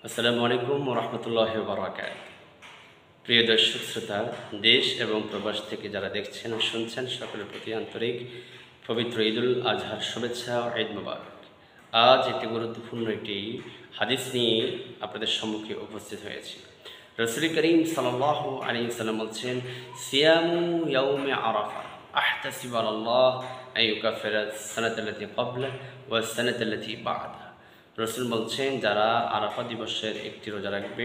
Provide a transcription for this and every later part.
আসসালামু আলাইকুম ওয়া রাহমাতুল্লাহি ওয়া বারাকাতুহু। প্রিয় দর্শক শ্রোতা, দেশ এবং প্রবাস থেকে যারা দেখছেন ও শুনছেন সকলের প্রতি আন্তরিক পবিত্র ঈদুল আজহার শুভেচ্ছা ও ঈদ মুবারক। আজ একটি গুরুত্বপূর্ণ একটি হাদিস নিয়ে আপনাদের সম্মুখে উপস্থিত হয়েছি। রাসূল করিম সাল্লাল্লাহু আলাইহি ওয়াসাল্লাম বলছেন, সিয়ামু ইয়াউমে আরাফা আহতাসিবু আলাল্লাহ আন ইউকাফিরা সানাতাল্লাতী ক্বাবলা ওয়া সানাতাল্লাতী বা'দা। রসুল বলছেন, যারা আরাফা দিবসের একটি রোজা রাখবে,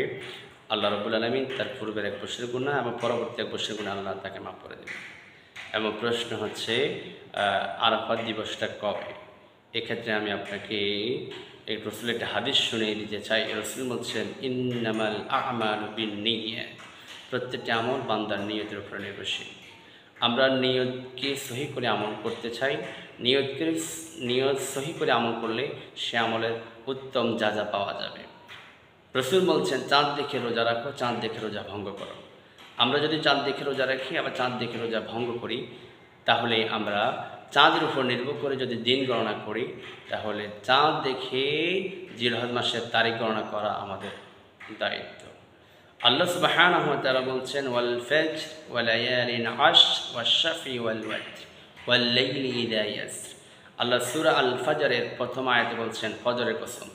আল্লাহ রাব্বুল আলামিন তার পূর্বের এক বছরের গুনাহ এবং পরবর্তী এক বছরের গুনাহ আল্লাহ তাকে মাফ করে দেবে। এবং প্রশ্ন হচ্ছে, আরাফা দিবসটা কবে? এক্ষেত্রে আমি আপনাকে এই রসুলের একটা হাদিস শুনিয়ে দিতে চাই। রসুল বলছেন, ইন্নামাল আমালু বিন্নিয়াত, প্রত্যেকটি আমল বান্দার নিয়তের উপর নির্ভরশীল। আমরা নিয়তকে সহি করে আমল করতে চাই। নিয়ত সহি করে আমল করলে সে আমলের উত্তম যা পাওয়া যাবে। রসুল বলছেন, চাঁদ দেখে রোজা রাখো, চাঁদ দেখে রোজা ভঙ্গ করো। আমরা যদি চাঁদ দেখে রোজা রাখি আবার চাঁদ দেখে রোজা ভঙ্গ করি, তাহলে আমরা চাঁদের উপর নির্ভর করে যদি দিন গণনা করি, তাহলে চাঁদ দেখে জিলহজ মাসের তারিখ গণনা করা আমাদের দায়িত্ব। আল্লাহ সুবহানাহু ওয়া তাআলা বলছেন, ওয়াল ফাজর ওয়া লায়ালিন আশর ওয়াশ শাফি ওয়াল ওয়াতর ওয়াল লাইলি ইযা ইয়াসর। আল্লাহ সূরা আল ফাজরের প্রথম আয়াতে বলছেন ফজরের কসম,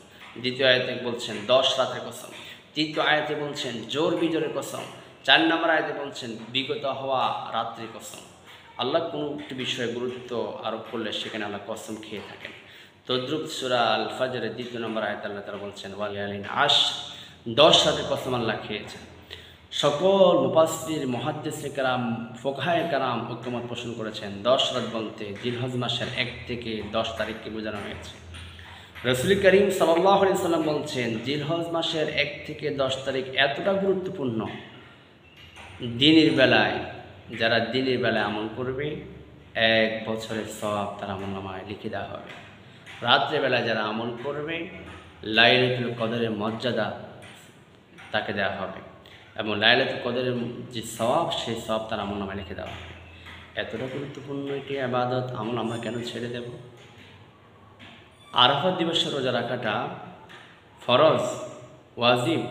দ্বিতীয় আয়াতে বলছেন 10 রাতের কসম, তৃতীয় আয়াতে বলছেন জোর বিজোরের কসম, 4 নম্বর আয়াতে বলছেন বিগত হওয়া রাত্রির কসম। আল্লাহ কোনো একটি বিষয়ে গুরুত্ব আরোপ করলে সেখানে আল্লাহ কসম খেয়ে থাকেন। তদ্রুপ সূরা আল ফাজরের 2 নম্বর আয়াতে আল্লাহ তাআলা বলছেন, ওয়া লায়ালিন আশর, 10 রাতের কসম আল্লাহ খেয়েছেন। সকল মুফাসসির, মুহাদ্দিসে কেরাম, ফুকাহায়ে কেরাম ঐকমত পোষণ করেছেন 10 রাত বলতে জিলহজ মাসের 1 থেকে 10 তারিখকে বোঝানো হয়েছে। রাসূল করিম সাল্লাল্লাহু আলাইহি ওয়াসাল্লাম বলছেন, জিলহজ মাসের 1 থেকে 10 তারিখ এতটা গুরুত্বপূর্ণ, দিনের বেলায় যারা দিনের বেলায় আমল করবে 1 বছরের সওয়াব তার আমলনামায় লিখে দেওয়া হবে। রাত্রেবেলায় যারা আমল করবে লাইলাতুল কদরের মর্যাদা তাকে দেওয়া হবে এবং লাইলাতুল কদরের যে সওয়াব, সেই সওয়াব তার আমলনামায় লিখে দেওয়া হবে। এতটা গুরুত্বপূর্ণ একটি ইবাদত আমল আমরা কেন ছেড়ে দেব? আরাফা দিবসে রোজা রাখাটা ফরজ, ওয়াজিব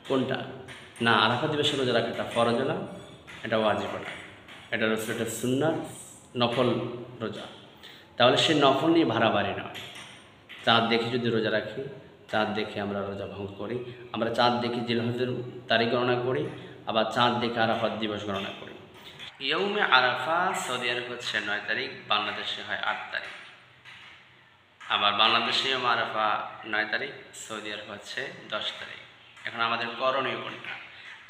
কোনটা? না, আরাফা দিবসে রোজা রাখাটা ফরজ না, এটা ওয়াজিব না, এটা রসুলের সুন্নাত, নফল রোজা। তাহলে সে নফল নিয়ে ভাড়াবাড়ি নয়। চাঁদ দেখে যদি রোজা রাখি, চাঁদ দেখে আমরা রোজা ভঙ্গ করি, আমরা চাঁদ দেখে জিলহজের তারিখ গণনা করি, আবার চাঁদ দেখে আরাফাত দিবস গণনা করি। ইয়ৌমে আরাফা সৌদি আরব হচ্ছে 9 তারিখ, বাংলাদেশে হয় 8 তারিখ। আবার বাংলাদেশে ইয়ৌমে আরাফা 9 তারিখ, সৌদি আরব হচ্ছে 10 তারিখ। এখন আমাদের করণীয় কোনটা?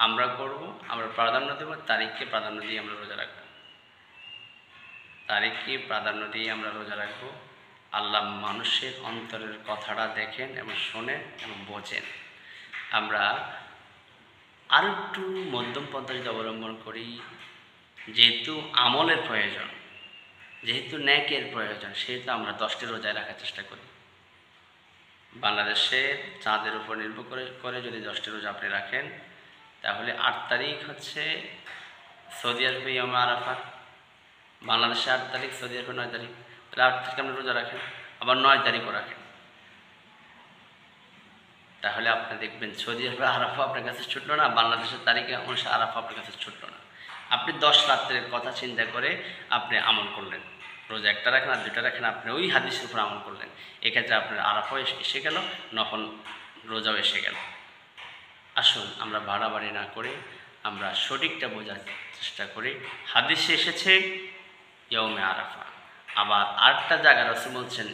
আমরা প্রাধান্য দেব, তারিখকে প্রাধান্য দিয়ে আমরা রোজা রাখব। তারিখকে প্রাধান্য দিয়ে আমরা রোজা রাখবো। আল্লাহ মানুষের অন্তরের কথাটা দেখেন এবং শোনেন এবং বোঝেন। আমরা আর একটু মধ্যম পন্থা যদি অবলম্বন করি, যেহেতু আমলের প্রয়োজন, যেহেতু নেকের প্রয়োজন, সেহেতু আমরা 10টি রোজায় রাখার চেষ্টা করি। বাংলাদেশের চাঁদের উপর নির্ভর করে যদি 10টি রোজা আপনি রাখেন, তাহলে 8 তারিখ হচ্ছে সৌদি আরবে ইয়ৌমে আরাফা, বাংলাদেশে 8 তারিখ, সৌদি আরবে 9 তারিখ। তাহলে 8 তারিখ আপনি রোজা রাখেন, আবার 9 তারিখও রাখেন, তাহলে আপনি দেখবেন সৌদি আরবে আরাফা আপনার কাছে ছুটলো না, বাংলাদেশের তারিখে অনুসারে আরাফা আপনার কাছে ছুটলো না। আপনি 10 রাত্রের কথা চিন্তা করে আপনি আমল করলেন, রোজা 1টা রাখেন আর 2টা রাখেন, আপনি ওই হাদিসের উপর আমল করলেন। এক্ষেত্রে আপনার আরাফাও এসে গেল, নফল রোজাও এসে গেল। আসুন আমরা বাড়াবাড়ি না করে আমরা সঠিকটা বোঝার চেষ্টা করি। হাদিসে এসেছে ইয়ৌমে আরাফা, আবার 8টা জায়গা রাসূল বলছেন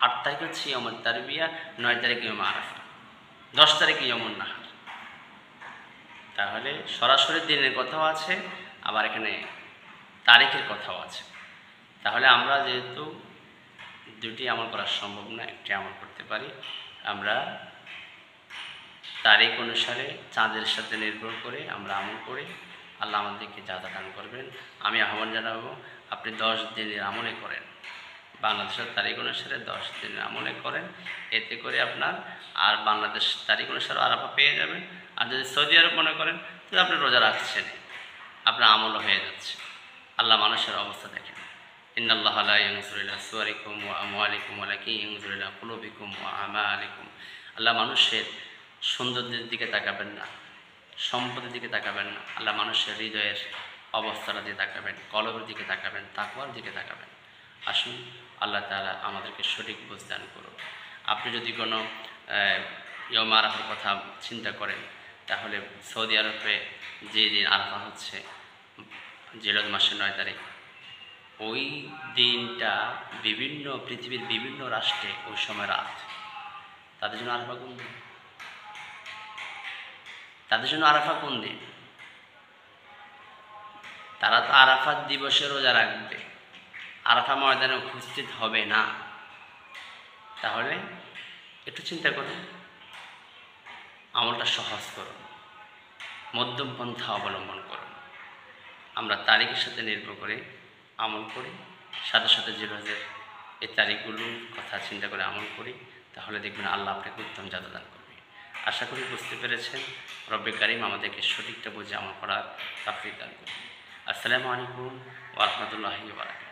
8 তারিখ হচ্ছে ইয়ৌমুত তারবিয়া, 9 তারিখ ইয়ৌমে আরাফা, 10 তারিখ ইয়ৌমুন নাহার। তাহলে সরাসরি দিনের কথাও আছে, আবার এখানে তারিখের কথাও আছে। তাহলে আমরা যেহেতু 2টি আমল করা সম্ভব না, একটি আমল করতে পারি। আমরা তারিখ অনুসারে চাঁদের সাথে নির্ভর করে আমরা আমল করি। আল্লাহ আমাদেরকে যা দান করবেন। আমি আহ্বান জানাবো, আপনি 10 দিনের আমলে করেন, বাংলাদেশের তারিখ অনুসারে 10 দিনের আমলে করেন। এতে করে আপনার আর বাংলাদেশ তারিখ অনুসারে আরাফা পেয়ে যাবেন। আর যদি সৌদি আরব মনে করেন, তাহলে আপনি রোজা রাখছেন, আপনার আমলও হয়ে যাচ্ছে। আল্লাহ মানুষের অবস্থা দেখেন। ইন্নাল্লাহা লা ইয়ানজুরু ইলা সুওয়ারিকুম ওয়া আমওয়ালিকুম ওয়ালাকিন ইয়ানজুরু ইলা কুলুবিকুম ওয়া আমালিকুম। আল্লাহ মানুষের সৌন্দর্যের দিকে তাকাবেন না, সম্পদের দিকে তাকাবেন না, আল্লাহ মানুষের হৃদয়ের অবস্থার দিকে তাকাবেন, কলবের দিকে তাকাবেন, তাকওয়ার দিকে তাকাবেন। আসুন আল্লাহ তাআলা আমাদেরকে সঠিক বুঝ দান করুন। আপনি যদি কোনো ইয়ৌম আরাফার কথা চিন্তা করেন, তাহলে সৌদি আরবে যে দিন আরাফা হচ্ছে জিলহজ মাসের 9 তারিখ, ওই দিনটা পৃথিবীর বিভিন্ন রাষ্ট্রে ওই সময় রাত। তাদের জন্য আরাফা কোন দিন? তাদের জন্য আরাফা কোন দিন? তারা তো আরাফাত দিবসে রোজা রাখবে, আরাফা ময়দানে উপস্থিত হবে না। তাহলে একটু চিন্তা করুন, আমলটা সহজ করুন, মধ্যম পন্থা অবলম্বন করুন। আমরা তারিখের সাথে নির্ভর করে আমল করি, সাথে সাথে জিলহজের এই তারিখগুলোর কথা চিন্তা করে আমল করি, তাহলে দেখবেন আল্লাহ আপনাকে উত্তম জাযা দান করবে। আশা করি বুঝতে পেরেছেন। রব্বে কারিম আমাদেরকে সঠিকটা বুঝে আমল করার তৌফিক দান করুন। আসসালামু আলাইকুম ওয়া রাহমাতুল্লাহি ওয়া বারাকাতুহু।